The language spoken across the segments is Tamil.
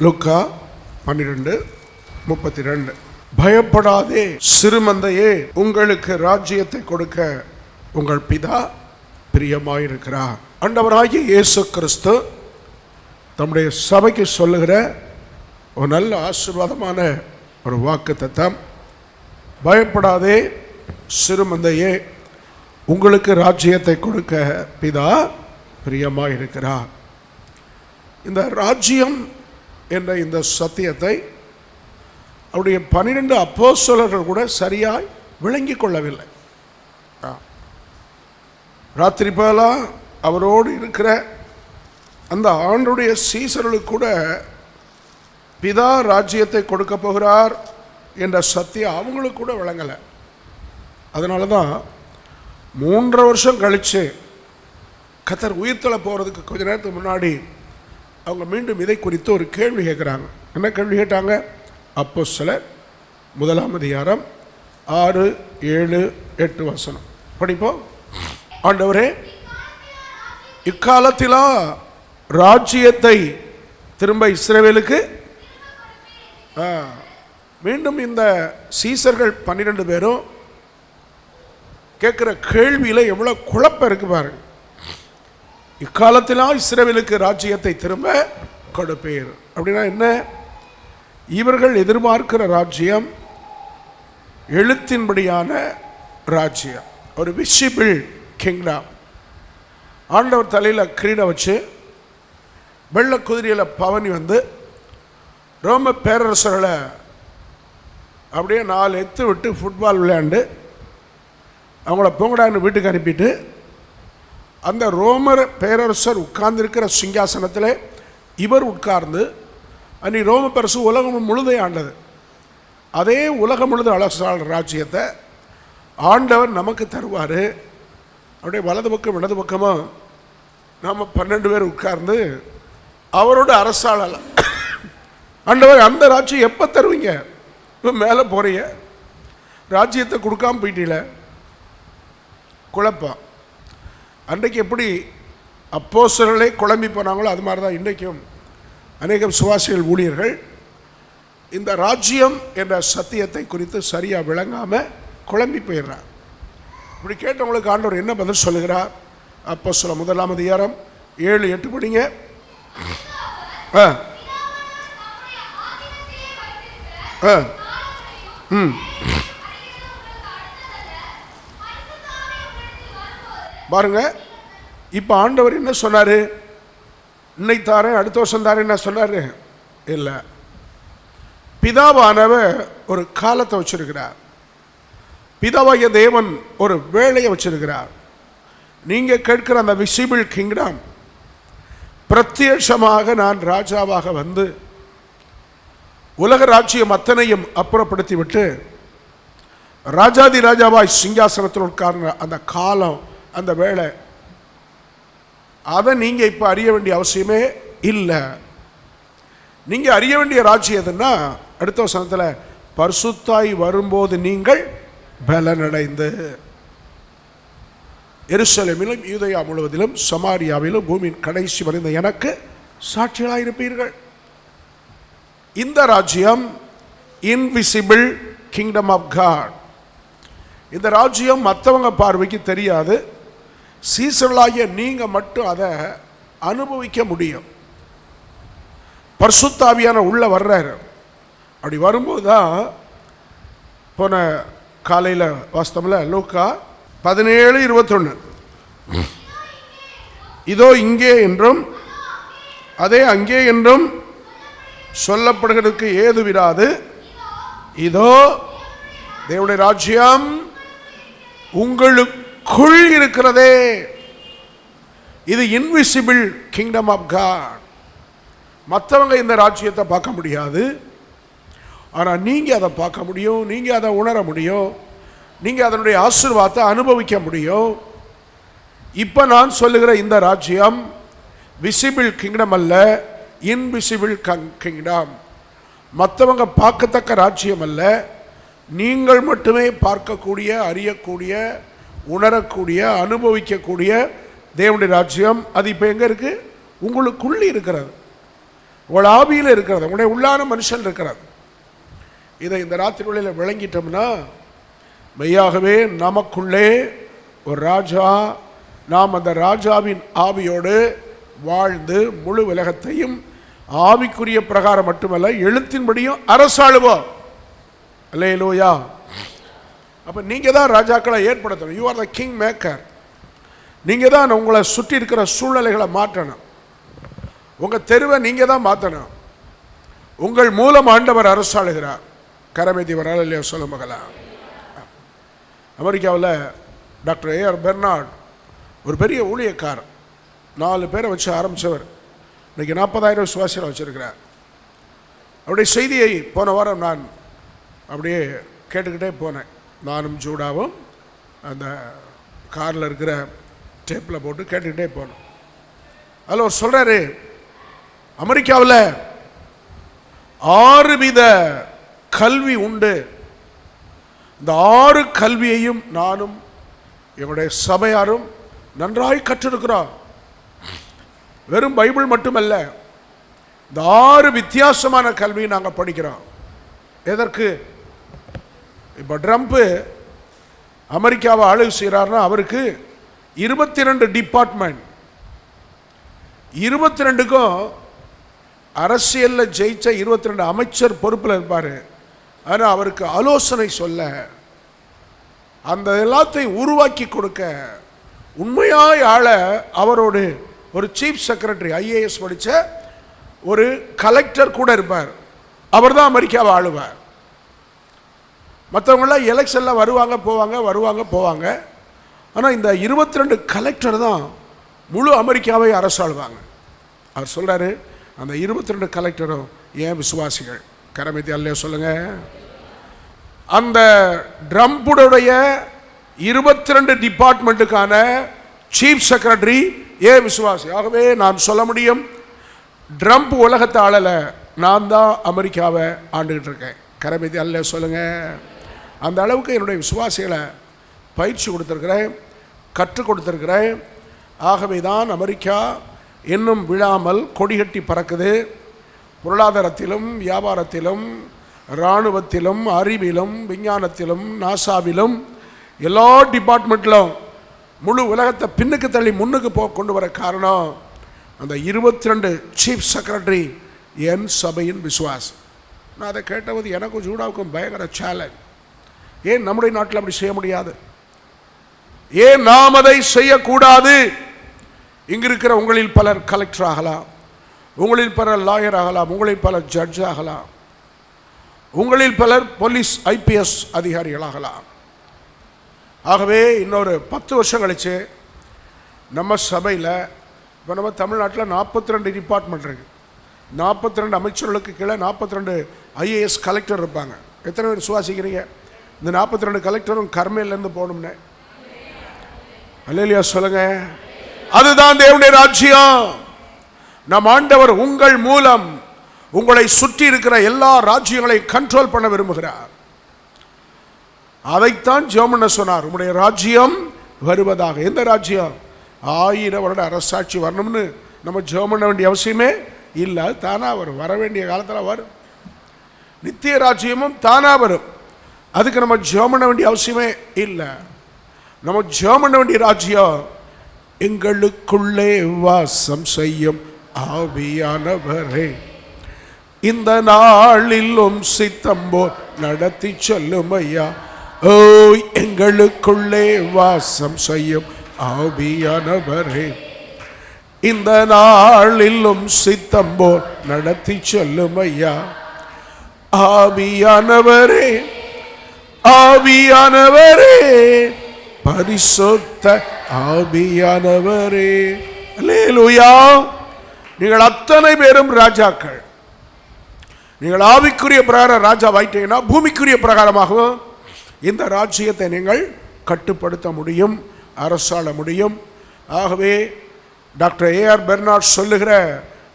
லூக்கா 12:32. பயப்படாதே சிறுமந்தையே, உங்களுக்கு ராஜ்யத்தை கொடுக்க உங்கள் பிதா பிரியமாயிருக்கிறார். ஆண்டவராகிய இயேசு கிறிஸ்து தம்முடைய சபைக்கு சொல்லுகிற ஒரு நல்ல ஆசீர்வாதமான ஒரு வாக்குத்தத்தம். பயப்படாதே சிறுமந்தையே, உங்களுக்கு ராஜ்யத்தை கொடுக்க பிதா பிரியமாயிருக்கிறார். இந்த ராஜ்யம் என்ற இந்த சத்தியத்தை அவருடைய 12 அப்போஸ்தலர்கள் கூட சரியாய் விளங்கி கொள்ளவில்லை. ராத்திரி பகலா அவரோடு இருக்கிற அந்த ஆண்டுடைய சீசர்களுக்கு கூட பிதா ராஜ்யத்தை கொடுக்க போகிறார் என்ற சத்தியம் அவங்களுக்கு கூட விளங்கலை. அதனால தான் 3 வருஷம் கழித்து கர்த்தர் உயிர்த்தெழ போகிறதுக்கு கொஞ்ச நேரத்துக்கு முன்னாடி அவங்க மீண்டும் இதை குறித்து ஒரு கேள்வி கேட்குறாங்க. என்ன கேள்வி கேட்டாங்க? அப்போஸ்தலர் 1 6, 7, 8 வசனம் படிப்போம். ஆண்டவரே, இக்காலத்திலா ராஜ்யத்தை திரும்ப இஸ்ரவேலுக்கு மீண்டும் இந்த சீசர்கள் 12 பேரும் கேட்குற கேள்வியில் எவ்வளோ குழப்பம் இருக்கு பாருங்க. இக்காலத்திலா இஸ்ரவேலுக்கு ராஜ்யத்தை திரும்ப கொடுப்பீர் அப்படின்னா என்ன? இவர்கள் எதிர்பார்க்கிற ராஜ்யம் எழுத்தின்படியான ராஜ்யம், ஒரு விசிபிள் கிங்டம். ஆண்டவர் தலையில் கிரீடம் வச்சு வெள்ளை குதிரையில் பவனி வந்து ரோம பேரரசர்களை அப்படியே 4 எத்து விட்டு ஃபுட்பால் விளையாண்டு அவங்கள பொங்கடான்னு வீட்டுக்கு அனுப்பிட்டு அந்த ரோமர் பேரரசர் உட்கார்ந்துருக்கிற சிங்காசனத்தில் இவர் உட்கார்ந்து அன்னி ரோம பேரரசு உலகம் முழுதை ஆண்டது. அதே உலகம் முழுது அரசாள் ராஜ்யத்தை ஆண்டவர் நமக்கு தருவார். அப்படியே வலது பக்கம் இடது பக்கமாக நாம் 12 பேர் உட்கார்ந்து அவரோட அரசாளலாம். ஆண்டவர் அந்த ராஜ்யம் எப்போ தருவீங்க? இப்போ மேலே போகிறீங்க, ராஜ்யத்தை கொடுக்காம போயிட்டீல, குழப்பம். அன்றைக்கு எப்படி அப்போஸ்தலர்களே குழம்பி போனாங்களோ அது மாதிரி தான் இன்றைக்கும் அநேகம் சுவாசிகள் ஊழியர்கள் இந்த ராஜ்யம் என்ற சத்தியத்தை குறித்து சரியாக விளங்காமல் குழம்பி போயிடுறார். இப்படி கேட்டவங்களுக்கு ஆண்டவர் என்ன பதில் சொல்லுகிறார்? அப்போஸ்தலர் 1 7, 8 படிங்க. பாருங்க, இப்போ ஆண்டவர் என்ன சொன்னார்? இன்னைக்கு தாரேன் அடுத்த வருஷம் தாரேன் என்ன சொன்னார்? இல்லை, பிதாவானவர் ஒரு காலத்தை வச்சிருக்கிறார். பிதாவாகிய தேவன் ஒரு வேலையை வச்சிருக்கிறார். நீங்கள் கேட்கிற அந்த விசிபிள் கிங்டம் பிரத்யட்சமாக நான் ராஜாவாக வந்து உலக ராஜ்யம் அத்தனையும் அப்புறப்படுத்தி விட்டு ராஜாதி ராஜாவாய் சிங்காசனத்தில் உட்கார்ந்த அந்த காலம், அந்த வேலை, அதை நீங்கள் இப்போ அறிய வேண்டிய அவசியமே இல்லை. நீங்கள் அறிய வேண்டிய ராஜ்யம் எதுன்னா அடுத்த வசனத்தில் பரிசுத்தாய் வரும்போது நீங்கள் பலனடைந்து எருசலேமிலும் யூதேயா முழுவதிலும் சமாரியாவிலும் பூமியின் கடைசி வரைந்த எனக்கு சாட்சிகளாக இருப்பீர்கள். இந்த ராஜ்யம் இன்விசிபிள் கிங்டம் ஆஃப் காட். இந்த ராஜ்யம் மற்றவங்க பார்வைக்கு தெரியாது. சீசர்களாகிய நீங்கள் மட்டும் அதை அனுபவிக்க முடியும். பரிசுத்த ஆவியான உள்ள வர்றாரு. அப்படி வரும்போது தான் போன காலையில் வாஸ்தவத்தில் லூக்கா 17:21 இதோ இங்கே என்றும் அதே அங்கே என்றும் சொல்லப்படுகிறதுக்கு ஏது விடாது. இதோ தேவனுடைய ராஜ்யம் உங்களுக்குள் இருக்கிறதே. இது இன்விசிபிள் கிங்டம் ஆஃப் காட். மற்றவங்க இந்த ராஜ்யத்தை பார்க்க முடியாது, ஆனால் நீங்கள் அதை பார்க்க முடியும், நீங்கள் அதை உணர முடியும், நீங்கள் அதனுடைய ஆசீர்வாதத்தை அனுபவிக்க முடியும். இப்போ நான் சொல்லுகிற இந்த ராஜ்யம் விசிபிள் கிங்டம் அல்ல, இன்விசிபிள் கிங்டம். மற்றவங்க பார்க்கத்தக்க ராஜ்யம் அல்ல, நீங்கள் மட்டுமே பார்க்கக்கூடிய, அறியக்கூடிய, உணரக்கூடிய, அனுபவிக்கக்கூடிய தேவனுடைய ராஜ்யம். அது இப்போ எங்கே இருக்குது? உங்களுக்குள்ளே இருக்கிறது. உங்கள் ஆவியில் இருக்கிறது, உங்களுடைய உள்ளான மனுஷன் இருக்கிறது. இதை இந்த ராத்திரி வேளையில் விளங்கிட்டோம்னா மெய்யாகவே நமக்குள்ளே ஒரு ராஜா, நாம் அந்த ராஜாவின் ஆவியோடு வாழ்ந்து முழு உலகத்தையும் ஆவிக்குரிய பிரகாரம் மட்டுமல்ல எழுத்தின்படியும் அரசாளுவோம். அல்லேலூயா. அப்போ நீங்கள் தான் ராஜாக்களை ஏற்படுத்தணும். You are the king maker. நீங்கள் தான் உங்களை சுற்றி இருக்கிற சூழ்நிலைகளை மாற்றணும். உங்கள் தெருவை நீங்கள் தான் மாற்றணும். உங்கள் மூலம் ஆண்டவர் அரசாளுகிறார். கரமேதி வரால் இல்லையா சொல்ல மகளா? அமெரிக்காவில் டாக்டர் ஏஆர் பெர்னார்ட் ஒரு பெரிய ஊழியக்காரர், 4 பேரை வச்சு ஆரம்பித்தவர். இன்றைக்கி 40,000 விசுவாசிகளை வச்சுருக்கிறார். அவருடைய செய்தியை போன வாரம் நான் அப்படியே கேட்டுக்கிட்டே போனேன். நானும் ஜூடாவும் அந்த காரில் இருக்கிற டேப்பில் போட்டு கேட்டுக்கிட்டே போனோம். அதில் அவர் சொல்கிறாரு, அமெரிக்காவில் 6 வித கல்வி உண்டு. இந்த 6 கல்வியையும் நானும் எங்களுடைய சபையாரும் நன்றாய் கற்றிருக்கிறோம். வெறும் பைபிள் மட்டுமல்ல, இந்த 6 வித்தியாசமான கல்வியை நாங்கள் படிக்கிறோம். எதற்கு? இப்போ ட்ரம்ப்பு அமெரிக்காவை ஆளுகை செய்கிறாருன்னா அவருக்கு 22 டிபார்ட்மெண்ட், 22க்கும் அரசியலில் ஜெயிச்ச 22 அமைச்சர் பொறுப்பில் இருப்பார். ஆனால் அவருக்கு ஆலோசனை சொல்ல, அந்த எல்லாத்தையும் உருவாக்கி கொடுக்க, உண்மையாய் ஆள அவரோடு ஒரு சீஃப் செக்ரட்டரி ஐஏஎஸ் படித்த ஒரு கலெக்டர் கூட இருப்பார். அவர் தான் அமெரிக்காவை ஆளுவார். மற்றவங்களாம் எலெக்ஷனில் வருவாங்க போவாங்க. ஆனால் இந்த 22 கலெக்டர் தான் முழு அமெரிக்காவை அரசாளுவாங்க. அவர் சொல்கிறாரு, அந்த 22 கலெக்டரும் ஏன் விசுவாசிகள். கரமேத்தி அல்லையா சொல்லுங்கள். அந்த ட்ரம்புடைய 22 டிபார்ட்மெண்ட்டுக்கான சீஃப் செக்ரட்டரி ஏன் விசுவாசி. ஆகவே நான் சொல்ல முடியும், ட்ரம்ப் உலகத்தை ஆளலை, நான் தான் அமெரிக்காவை ஆண்டுகிட்டு இருக்கேன். கரமேத்தி அல்ல சொல்லுங்கள். அந்த அளவுக்கு என்னுடைய விசுவாசிகளை பயிற்சி கொடுத்துருக்கிறேன், கற்றுக் கொடுத்துருக்கிறேன். ஆகவே தான் அமெரிக்கா இன்னும் விழாமல் கொடிகட்டி பறக்குது. பொருளாதாரத்திலும், வியாபாரத்திலும், இராணுவத்திலும், அறிவிலும், விஞ்ஞானத்திலும், நாசாவிலும், எல்லா டிபார்ட்மெண்ட்டிலும் முழு உலகத்தை பின்னுக்கு தள்ளி முன்னுக்கு கொண்டு வர காரணம் அந்த 22 சீஃப் செக்ரட்டரி என் சபையின் விசுவாசம். நான் அதை கேட்டபோது எனக்கும் ஜூடாவுக்கும் பயங்கர சேலஞ்ச். ஏன் நம்முடைய நாட்டில் அப்படி செய்ய முடியாது? ஏன் நாம் அதை செய்யக்கூடாது? இங்கு இருக்கிற உங்களில் பலர் கலெக்டர் ஆகலாம், உங்களில் பலர் லாயர் ஆகலாம், உங்களில் பலர் ஜட்ஜ் ஆகலாம், உங்களில் பலர் போலீஸ் ஐபிஎஸ் அதிகாரிகளாகலாம். ஆகவே இன்னொரு 10 வருஷம் கழிச்சு நம்ம சபையில், இப்போ நம்ம தமிழ்நாட்டில் 42 டிபார்ட்மெண்ட் இருக்குது. 42 அமைச்சர்களுக்கு கீழே 42 ஐஏஎஸ் கலெக்டர் இருப்பாங்க. எத்தனை பேர் விசுவாசிக்கிறீங்க இந்த 42 கலெக்டரும் கர்மேலேருந்து போகணும்னு? அல்லேலூயா சொல்லுங்க. அதுதான் தேவனுடைய ராஜ்யம். நம் ஆண்டவர் உங்கள் மூலம் உங்களை சுற்றி இருக்கிற எல்லா ராஜ்யங்களையும் கண்ட்ரோல் பண்ண விரும்புகிறார். அதைத்தான் ஜெபம் சொன்னார், உங்களுடைய ராஜ்யம் வருவதாக. எந்த ராஜ்யம்? 1000 வருட அரசாட்சி வரணும்னு நம்ம ஜெபம் பண்ண வேண்டிய அவசியமே இல்லை. தானா வரும், வர வேண்டிய காலத்தில் வரும். நித்திய ராஜ்யமும் தானா வரும். அதுக்கு நம்ம ஜெபம் பண்ண வேண்டிய அவசியமே இல்லை. நம்ம ஜெபம் பண்ண வேண்டிய ராஜ்யம் எங்களுக்குள்ளே வாசம் செய்யும் ஆவியானவரே, இந்த நாளிலும் சித்தம்போ நடத்தி செல்லும் ஐயா. ஓ எங்களுக்குள்ளே வாசம் செய்யும் ஆவியானவரே, இந்த நாளிலும் சித்தம்போ நடத்தி செல்லும் ஐயா. ஆவியானவரே, ஆவியானவரே, பரிசுத்த ஆவியானவரே. அல்லேலூயா. நீங்கள் அத்தனை பேரும் ராஜாக்கள். நீங்கள் ஆவிக்குரிய பிரகாரம் ராஜா வாயிட்டீங்கன்னா பூமிக்குரிய பிரகாரமாகவும் இந்த ராஜ்யத்தை நீங்கள் கட்டுப்படுத்த முடியும், அரசாள முடியும். ஆகவே டாக்டர் ஏஆர் பெர்னார்ட் சொல்லுகிற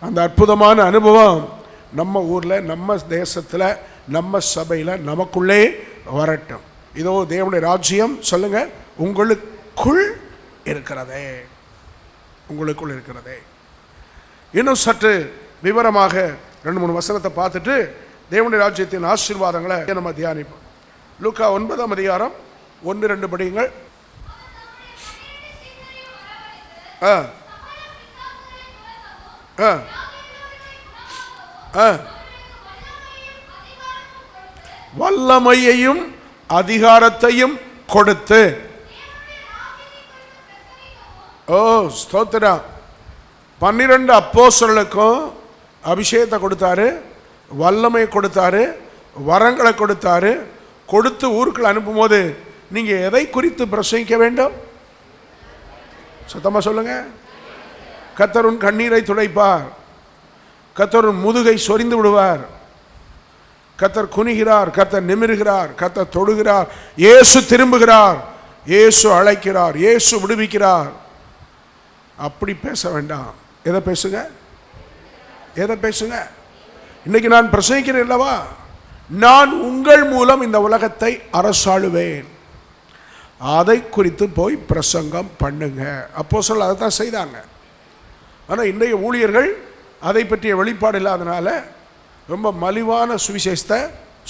அந்த அற்புதமான அனுபவம் நம்ம ஊரில், நம்ம தேசத்தில், நம்ம சபையில் நமக்குள்ளே வரட்டும். இதோ தேவனுடைய ராஜ்யம் சொல்லுங்க உங்களுக்குள் இருக்கிறதே, உங்களுக்குள் இருக்கிறதே. இன்னும் சற்று விவரமாக 2-3 வசனத்தை பார்த்துட்டு தேவனுடைய ராஜ்யத்தின் ஆசீர்வாதங்களை நம்ம தியானிப்போம். லூக்கா 9ஆம் அதிகாரம் 1-2 படியுங்கள். வல்லமையையும் அதிகாரத்தையும் கொடுத்து, ஸ்தோத்திரம், 12 அப்போஸ்தலர்களுக்கும் அபிஷேகத்தை கொடுத்தாரு, வல்லமை கொடுத்தாரு, வரங்களை கொடுத்தாரு. கொடுத்து ஊருக்குள்ள அனுப்பும் போது நீங்க எதை குறித்து பிரசங்கிக்க வேண்டும்? சத்தமா சொல்லுங்க. கர்த்தர் உன் கண்ணீரை துடைப்பார், கர்த்தர் உன் முதுகை சொரிந்து விடுவார், கர்த்தர் குனிகிறார், கர்த்தர் நிமிருகிறார், கர்த்தர் தொடுகிறார், இயேசு திரும்புகிறார், இயேசு அழைக்கிறார், இயேசு விடுவிக்கிறார். அப்படி பேச வேண்டாம். எதை பேசுங்க? எதை பேசுங்க? இன்னைக்கு நான் பிரசங்கிக்கிறேன் அல்லவா, நான் உங்கள் மூலம் இந்த உலகத்தை அரசாளுவேன், அதை குறித்து போய் பிரசங்கம் பண்ணுங்க. அப்போஸ்தலர்கள் அதை தான் செய்தாங்க. ஆனால் இன்றைய ஊழியர்கள் அதை பற்றிய வெளிப்பாடு இல்லாதனால ரொம்ப மலிவான சுவிசேஷத்தை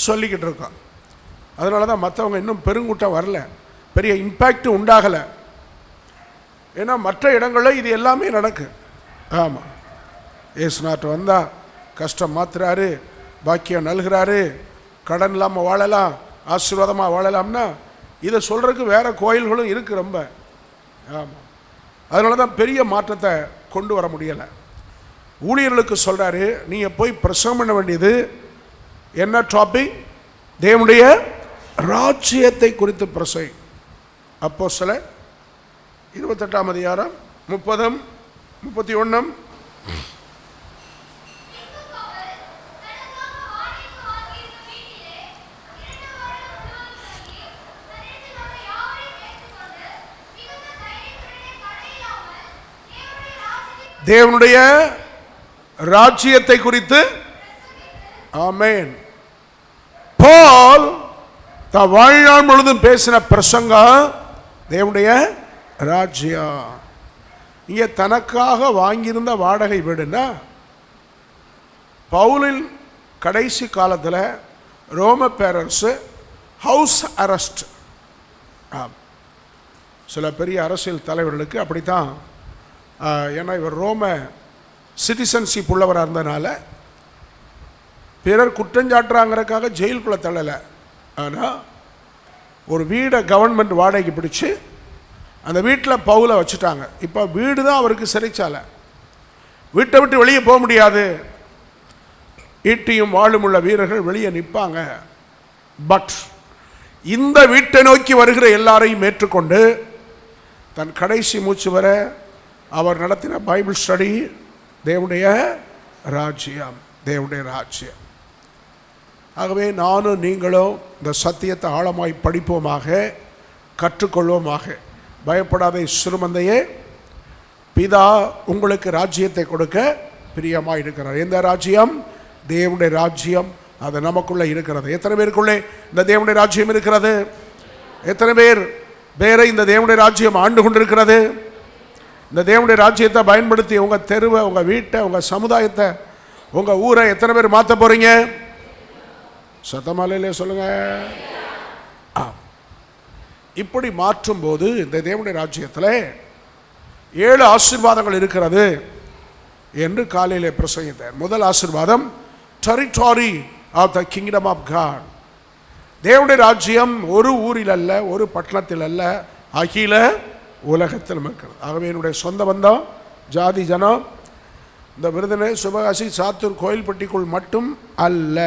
சொல்லிக்கிட்டு இருக்கோம். அதனால தான் மற்றவங்க இன்னும் பெருங்கூட்டம் வரல, பெரிய இம்பேக்ட் உண்டாகலை. ஏன்னா மற்ற இடங்களில் இது எல்லாமே நடக்கு. ஆமாம், ஏசுநாட்டு வந்தால் கஷ்டம் மாத்துறாரு, பாக்கியம் நல்கிறாரு, கடன் இல்லாமல் வாழலாம், ஆசீர்வாதமாக வாழலாம்னா இதை சொல்கிறதுக்கு வேறு கோயில்களும் இருக்குது ரொம்ப. ஆமாம், அதனால தான் பெரிய மாற்றத்தை கொண்டு வர முடியலை. ஊழியர்களுக்கு சொல்கிறாரு, நீங்கள் போய் பிரசங்கம் பண்ண வேண்டியது என்ன டாபிக்? தேவனுடைய ராஜ்யத்தை குறித்து பிரசை. அப்போஸ்தலர் 28ஆம் அதிகாரம் 30, 31. தேவனுடைய ராஜ்யத்தை குறித்து. ஆமென். பவுல் தான் வாழ்நாள் முழுதும் பேசின பிரசங்கம் தேவனுடைய ராஜ்யம். இங்கே தனக்காக வாங்கியிருந்த வாடகை வீடுன்னா, பவுலின் கடைசி காலத்தில் ரோம பேரரசு ஹவுஸ் அரெஸ்ட். சில பெரிய அரசியல் தலைவர்களுக்கு அப்படித்தான். ஏன்னா இவர் ரோம சிட்டிசன்ஷிப் உள்ளவராக இருந்ததுனால பிறர் குற்றஞ்சாட்டுறாங்கிறதுக்காக ஜெயிலுக்குள்ளே தள்ளலை. ஆனால் ஒரு வீடை கவர்மெண்ட் வாடகைக்கு பிடிச்சி அந்த வீட்டில் பவுலை வச்சுட்டாங்க. இப்போ வீடு தான் அவருக்கு சிறைச்சாலை. வீட்டை விட்டு வெளியே போக முடியாது. ஈட்டியும் வாளும் உள்ள வீரர்கள் வெளியே நிற்பாங்க. பட் இந்த வீட்டை நோக்கி வருகிற எல்லாரையும் ஏற்றுக்கொண்டு தன் கடைசி மூச்சு வர அவர் நடத்தின பைபிள் ஸ்டடி தேவனுடைய ராஜ்யம், தேவனுடைய ராஜ்யம். ஆகவே நானும் நீங்களும் இந்த சத்தியத்தை ஆழமாய் படிப்போமாக, கற்றுக்கொள்வோமாக. பயப்படாத சிறுமந்தையே, பிதா உங்களுக்கு ராஜ்யத்தை கொடுக்க பிரியமாக இருக்கிறார். எந்த ராஜ்யம்? தேவனுடைய ராஜ்யம். அது நமக்குள்ளே இருக்கிறது. எத்தனை பேருக்குள்ளே இந்த தேவனுடைய ராஜ்யம் இருக்கிறது? எத்தனை பேரை இந்த தேவனுடைய ராஜ்யம் ஆண்டு கொண்டிருக்கிறது? இந்த தேவனுடைய ராஜ்யத்தை பயன்படுத்தி உங்கள் தெருவை, உங்கள் வீட்டை, உங்கள் சமுதாயத்தை, உங்கள் ஊரை எத்தனை பேர் மாற்ற போகிறீங்க? சத்தமாலையிலே சொல்லுங்க. இப்படி மாற்றும் போது இந்த தேவனுடைய ராஜ்யத்தில் 7 ஆசீர்வாதங்கள் இருக்கிறது என்று காலையிலே பிரசங்கித்தார். முதல் ஆசீர்வாதம், territory of the kingdom of God. தேவனுடைய ராஜ்யம் ஒரு ஊரில் அல்ல, ஒரு பட்டணத்தில் அல்ல, அகில உலகத்தில் இருக்கிறது. ஆகவே என்னுடைய சொந்த பந்தம், ஜாதி ஜனம், இந்த விருதுநை, சிவகாசி, சாத்தூர், கோயில்பட்டிக்குள் மட்டும் அல்ல.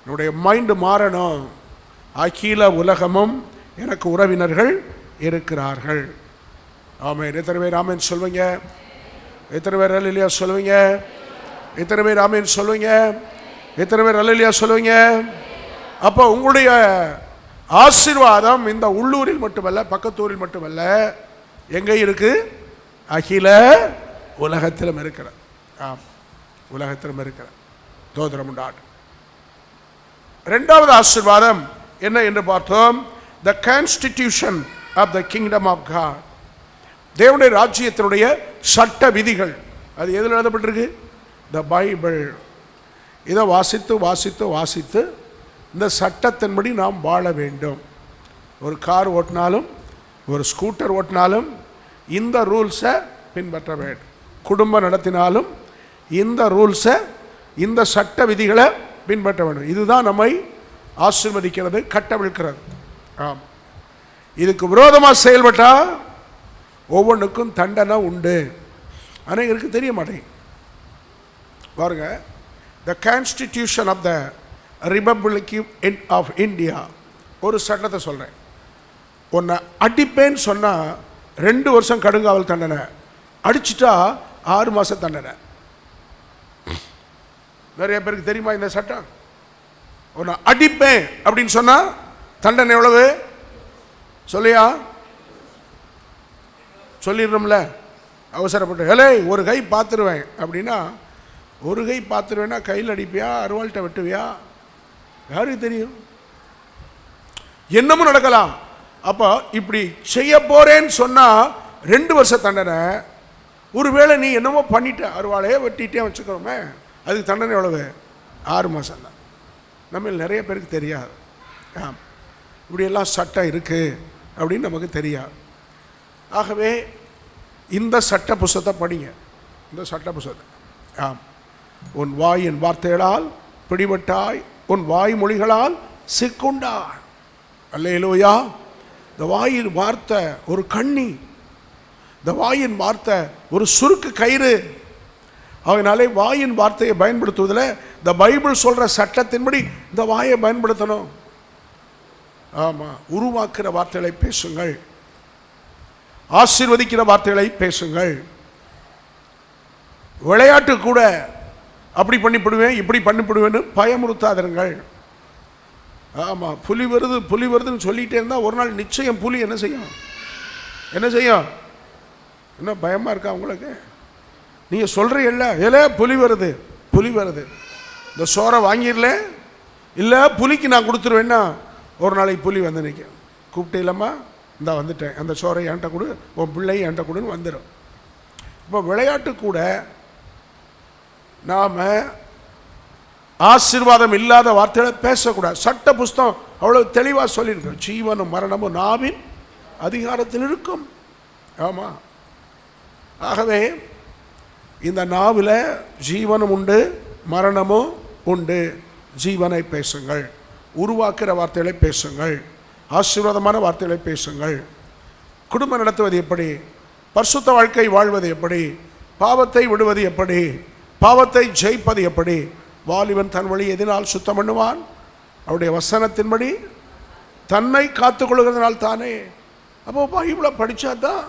என்னுடைய மைண்டு மாறணும். அகில உலகமும் எனக்கு உறவினர்கள் இருக்கிறார்கள். ஆமென். எத்தனை பேர் ஆமென் சொல்வீங்க? எத்தனை பேர் அல்லேலூயா சொல்வீங்க? எத்தனை பேர் ஆமென் சொல்வீங்க? எத்தனை பேர் அல்லேலூயா சொல்வீங்க? அப்போ உங்களுடைய ஆசீர்வாதம் இந்த உள்ளூரில் மட்டுமல்ல, பக்கத்தூரில் மட்டுமல்ல, எங்கே இருக்கு? அகில உலகத்திலும் இருக்கிற. ஆம், உலகத்திலும் இருக்கிற. தோத்திரம் உண்டாடு. இரண்டாவது ஆசீர்வாதம் என்ன என்று பார்த்தோம்? the constitution of the kingdom of God. தேவனுடைய ராஜ்யத்தினுடைய சட்ட விதிகள். அது எதில் எழுதப்பட்டிருக்கு? The Bible. இதை வாசித்து வாசித்து வாசித்து இந்த சட்டத்தின்படி நாம் வாழ வேண்டும். ஒரு கார் ஓட்டினாலும் ஒரு ஸ்கூட்டர் ஓட்டினாலும் இந்த ரூல்ஸை பின்பற்ற வேண்டும். குடும்பம் நடத்தினாலும் இந்த ரூல்ஸை, இந்த சட்ட விதிகளை பின்பற்ற வேண்டும். இதுதான் நம்மை ஆசீர்வதிக்கிறது, கட்டவிழ்க்கிறது. ஆம், இதுக்கு விரோதமாக செயல்பட்டால் ஒவ்வொன்றுக்கும் தண்டனை உண்டு. அனைவருக்கு தெரிய மாட்டேங்குது. பாருங்க, the constitution of the Republic of India ஒரு சட்டத்தை சொல்கிறேன். உன்னை அடிப்பேன்னு சொன்னால் 2 வருஷம் கடுங்காவல் தண்டனை, அடிச்சுட்டா 6 மாதம் தண்டனை. நிறைய பேருக்கு தெரியுமா இந்த சட்டம்? உன்னை அடிப்பேன் அப்படின்னு சொன்னால் தண்டனை எவ்வளவு சொல்லியா? சொல்லிடுறோம்ல அவசரப்பட்டு. ஏலே ஒரு கை பார்த்துருவேன் அப்படின்னா, ஒரு கை பார்த்துருவேன்னா கையில் அடிப்பியா, அருவாள்கிட்ட வெட்டுவியா? யாருக்கு தெரியும்? என்னமும் நடக்கலாம். அப்போ இப்படி செய்ய போறேன்னு சொன்னால் 2 வருஷம் தண்டனை. ஒருவேளை நீ என்னமோ பண்ணிட்ட, அருவாளையே வெட்டிட்டே வச்சுக்கிறோமே, அதுக்கு தண்டனை எவ்வளவு? 6 மாதம் தான். நம்ம நிறைய பேருக்கு தெரியாது. இப்படியெல்லாம் சட்டம் இருக்குது அப்படின்னு நமக்கு தெரியாது. ஆகவே இந்த சட்ட புஸ்தகத்தை படிங்க, இந்த சட்ட புஸ்தகத்தை. ஆம், உன் வாயின் வார்த்தைகளால் பிடிபட்டாய், உன் வாய் மொழிகளால் சிக்குண்டாய். அல்லேலூயா. இந்த வாயின் வார்த்தை ஒரு கண்ணி, இந்த வாயின் வார்த்தை ஒரு சுருக்கு கயிறு. அதனாலே வாயின் வார்த்தையை பயன்படுத்துவதில் இந்த பைபிள் சொல்கிற சட்டத்தின்படி இந்த வாயை பயன்படுத்தணும். ஆமாம், உருவாக்குற வார்த்தைகளை பேசுங்கள், ஆசீர்வதிக்கிற வார்த்தைகளை பேசுங்கள். விளையாட்டு கூட அப்படி பண்ணிவிடுவேன் இப்படி பண்ணிவிடுவேன்னு பயமுறுத்தாதருங்கள். ஆமாம், புலி வருது புலி வருதுன்னு சொல்லிகிட்டே இருந்தால் ஒரு நாள் நிச்சயம் புலி என்ன செய்யும்? என்ன செய்யும்? என்ன பயமாக இருக்கா உங்களுக்கு? நீங்கள் சொல்கிறீங்கல்ல, ஏலே புலி வருது புலி வருது, இந்த சோறை வாங்கிடல, இல்லை புலிக்கு நான் கொடுத்துருவேன்னா ஒரு நாளைக்கு புலி வந்து நிற்கும். கூப்பிட்டு இல்லைம்மா, இந்த வந்துட்டேன், அந்த சோறை என்கிட்ட கொடு, உன் பிள்ளை என்கிட்ட கொடுன்னு வந்துடும். இப்போ விளையாட்டு கூட நாம் ஆசீர்வாதம் இல்லாத வார்த்தைகளை பேசக்கூடாது. சட்ட புஸ்தகம் அவ்வளோ தெளிவாக சொல்லியிருக்கோம். ஜீவனும் மரணமும் நாவின் அதிகாரத்தில் இருக்கும். ஆமாம், ஆகவே இந்த நாவில் ஜீவனும் உண்டு மரணமும் உண்டு. ஜீவனை பேசுங்கள், உருவாக்குற வார்த்தைகளை பேசுங்கள், ஆசீர்வாதமான வார்த்தைகளை பேசுங்கள். குடும்பம் நடத்துவது எப்படி, பரிசுத்த வாழ்க்கை வாழ்வது எப்படி, பாவத்தை விடுவது எப்படி, பாவத்தை ஜெயிப்பது எப்படி. வாலிபன் தன் வழி எதினால் சுத்தம் பண்ணுவான், அவருடைய வசனத்தின்படி தன்னை காத்துக்கொள்கிறதுனால் தானே. அப்போ பைபிளை படித்தா தான்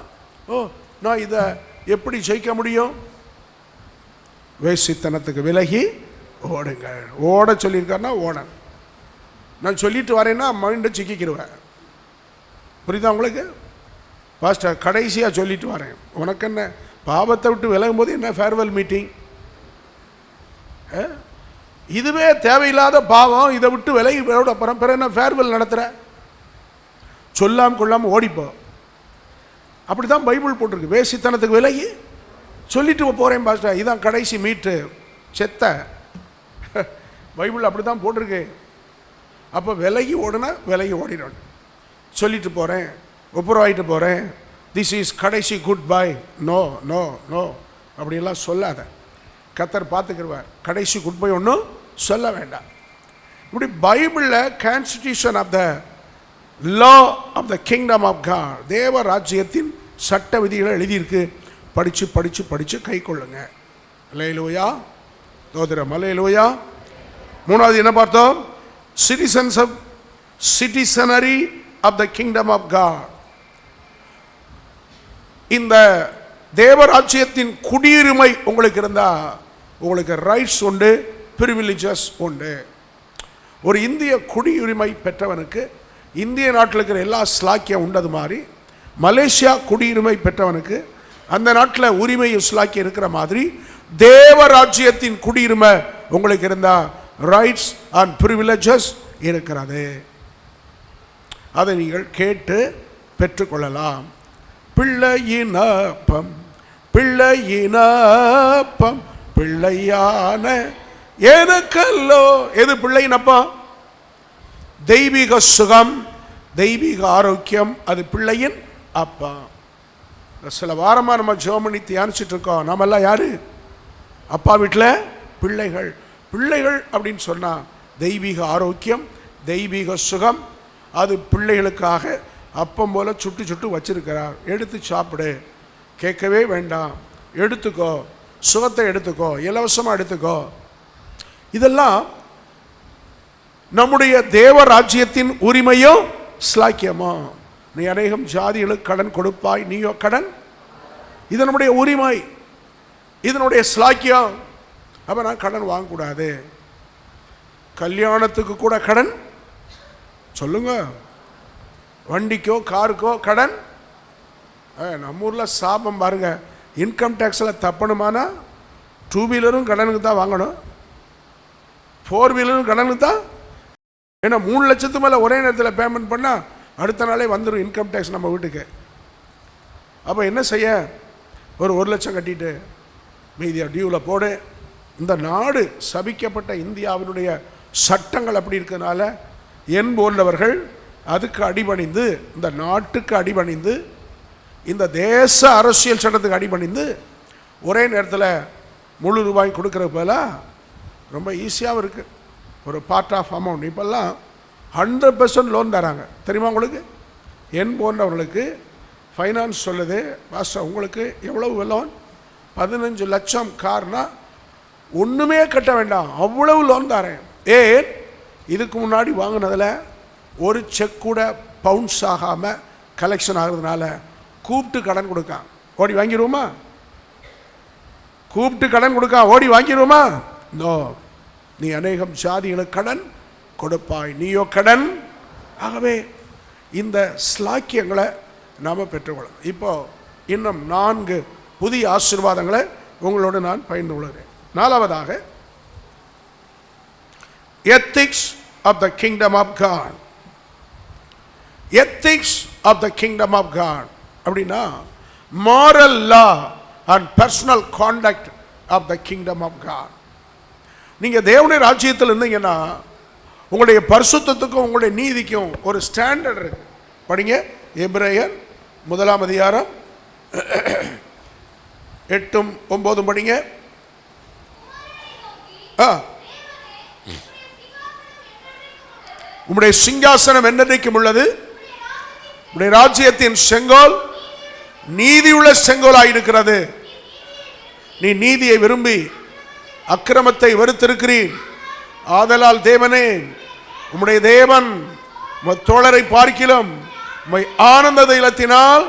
நான் இதை எப்படி ஜெயிக்க முடியும்? வேசித்தனத்துக்கு விலகி ஓடுங்கள். ஓட சொல்லியிருக்காருன்னா ஓட. நான் சொல்லிட்டு வரேன்னா மைண்டை சிக்கிக்கிடுவேன். புரியுதா உங்களுக்கு? பாஸ்டர் கடைசியாக சொல்லிட்டு வரேன், உனக்கு என்ன பாவத்தை விட்டு விலகும் போது என்ன ஃபேர்வெல் மீட்டிங்? இதுவே தேவையில்லாத பாவம், இதை விட்டு விலகி அப்புறம் பிற என்ன ஃபேர்வெல் நடத்துகிற? சொல்லாமல் கொள்ளாமல் ஓடிப்போ. அப்படி தான் பைபிள் போட்டிருக்கு. வேசித்தனத்துக்கு விலகி சொல்லிட்டு போகிறேன் பாஸ்டர், இதான் கடைசி மீட்டு செத்த. பைபிள் அப்படி தான் போட்டிருக்கு. அப்போ விலகி ஓடுனா விலகி ஓடிடணும். சொல்லிட்டு போகிறேன், ஒப்புரவாயிட்டு போகிறேன், திஸ் இஸ் கடைசி goodbye. No no no அப்படியெல்லாம் சொல்லாத. கர்த்தர் பார்த்துக்கிடுவார். கடைசி குட் பை ஒன்றும் சொல்ல வேண்டாம். இப்படி பைபிளில் constitution of the law of the kingdom of God, தேவ ராஜ்யத்தின் சட்ட விதிகளை எழுதியிருக்கு. படித்து படித்து படித்து கை கொள்ளுங்க. அல்லேலூயா, தோதிரம் அல்லேலூயா. மூணாவது என்ன பார்த்தோம்? Citizenry of the kingdom of God. இந்த தேவராஜ்யத்தின் குடியுரிமை உங்களுக்கு இருந்தால் உங்களுக்கு ரைட்ஸ் உண்டு, பிரிவிலேஜஸ் உண்டு. ஒரு இந்திய குடியுரிமை பெற்றவனுக்கு இந்திய நாட்டில் இருக்கிற எல்லா ஸ்லாக்கியம் உண்டது மாதிரி மலேசியா குடியுரிமை பெற்றவனுக்கு அந்த நாட்டில் உரிமை ஸ்லாக்கியம் இருக்கிற மாதிரி தேவராஜ்யத்தின் குடியுரிமை உங்களுக்கு இருந்தால் ரைட்ஸ் அண்ட் பிரிவிலேஜஸ் இருக்கிறது. அதை நீங்கள் கேட்டு பெற்றுக்கொள்ளலாம். பிள்ளையினப்பம் பிள்ளையினப்பம் பிள்ளையான எனக்கல்லோ. எது பிள்ளையின் அப்பா? தெய்வீக சுகம், தெய்வீக ஆரோக்கியம், அது பிள்ளையின் அப்பா. சில வாரமா நம்ம ஜெபம் பண்ணி தியானிச்சுட்டு இருக்கோம். நாம எல்லாம் யாரு? அப்பா வீட்டில் பிள்ளைகள். பிள்ளைகள் அப்படின்னு சொன்னா தெய்வீக ஆரோக்கியம், தெய்வீக சுகம், அது பிள்ளைகளுக்காக அப்பம் போல சுட்டு சுட்டு வச்சிருக்கிறார். எடுத்து சாப்பிடு, கேட்கவே வேண்டாம், எடுத்துக்கோ, சுகத்தை எடுத்துக்கோ, இலவசமாக எடுத்துக்கோ. இதெல்லாம் நம்முடைய தேவ ராஜ்யத்தின் உரிமையோ ஸ்லாக்கியமோ. நீ அநேகம் ஜாதிகளுக்கு கடன் கொடுப்பாய், நீயோ கடன். இது நம்முடைய உரிமை, இதனுடைய ஸ்லாக்கியம். அப்போ நான் கடன் வாங்கக்கூடாது. கல்யாணத்துக்கு கூட கடன் சொல்லுங்க, வண்டிக்கோ காருக்கோ கடன். நம்ம ஊரில் சாபம் பாருங்க, இன்கம் டேக்ஸில் தப்பணுமானா 2 வீலரும் கடனுக்கு தான் வாங்கணும், 4 வீலரும் கடனுக்கு தான். ஏன்னா 3 லட்சத்து மேலே ஒரே நேரத்தில் பேமெண்ட் பண்ணால் அடுத்த நாளே வந்துடும் இன்கம் டேக்ஸ் நம்ம வீட்டுக்கு. அப்போ என்ன செய்ய? ஒரு 1 லட்சம் கட்டிட்டு மீதியை டியூவில் போடு. இந்த நாடு சபிக்கப்பட்ட இந்தியாவினுடைய சட்டங்கள் அப்படி இருக்கிறதுனால என் போன்றவர்கள் அதுக்கு அடிபணிந்து, இந்த நாட்டுக்கு அடிபணிந்து, இந்த தேச அரசியல் சட்டத்துக்கு அடிபணிந்து ஒரே நேரத்தில் முழு ரூபாய் கொடுக்குற போல ரொம்ப ஈஸியாகவும் இருக்குது. ஒரு பார்ட் ஆஃப் அமௌண்ட் இப்போல்லாம் 100% லோன் தராங்க. தெரியுமா உங்களுக்கு? என் போன்றவர்களுக்கு ஃபைனான்ஸ் சொல்லுது, பாஸ்டர் உங்களுக்கு எவ்வளவு லோன்? 15 லட்சம் கார்னா ஒன்றுமே கட்ட வேண்டாம், அவ்வளவு லோன் தரேன். ஏன்? இதுக்கு முன்னாடி வாங்கினதில் ஒரு செக் கூட பவுன்ஸ் ஆகாமல் கலெக்ஷன் ஆகிறதுனால கூப்பிட்டு கடன் கொடுக்கான். ஓடி வாங்கிடுவோமா? கூப்பிட்டு கடன் கொடுக்கா, ஓடி வாங்கிடுவோமா? நோ. நீ அநேகம் ஜாதிகளுக்கு கடன் கொடுப்பாய், நீயோ கடன். ஆகவே இந்த ஸ்லாக்கியங்களை நாம் பெற்றுக்கொள்ளலாம். இப்போ இன்னும் 4 புதிய ஆசீர்வாதங்களை உங்களோடு நான் பகிர்ந்து கொள்கிறேன். 4வதாக, ethics of the kingdom of God. ethics of the kingdom of God அப்படின்னா moral law and personal conduct of the kingdom of God. நீங்க தேவனுடைய ராஜ்யத்தில் இருந்தீங்கன்னா உங்களுடைய பரிசுத்தத்துக்கும் உங்களுடைய நீதிக்கும் ஒரு ஸ்டாண்டர்ட் இருக்கு. படிங்க, எபிரேயர் 1 அதிகாரம் 8-9 படிங்க. உம்முடைய சிங்காசனம் என்னைக்கும் உள்ளது, உம்முடைய ராஜ்யத்தின் செங்கோல் நீதியுள்ள செங்கோலாயிருக்கிறது. நீ நீதியை விரும்பி அக்கிரமத்தை வெறுத்திருக்கிறீர். ஆதலால் தேவனே, உம்முடைய தேவன் தோழரை பார்க்கிலும் ஆனந்த தைலத்தினால்,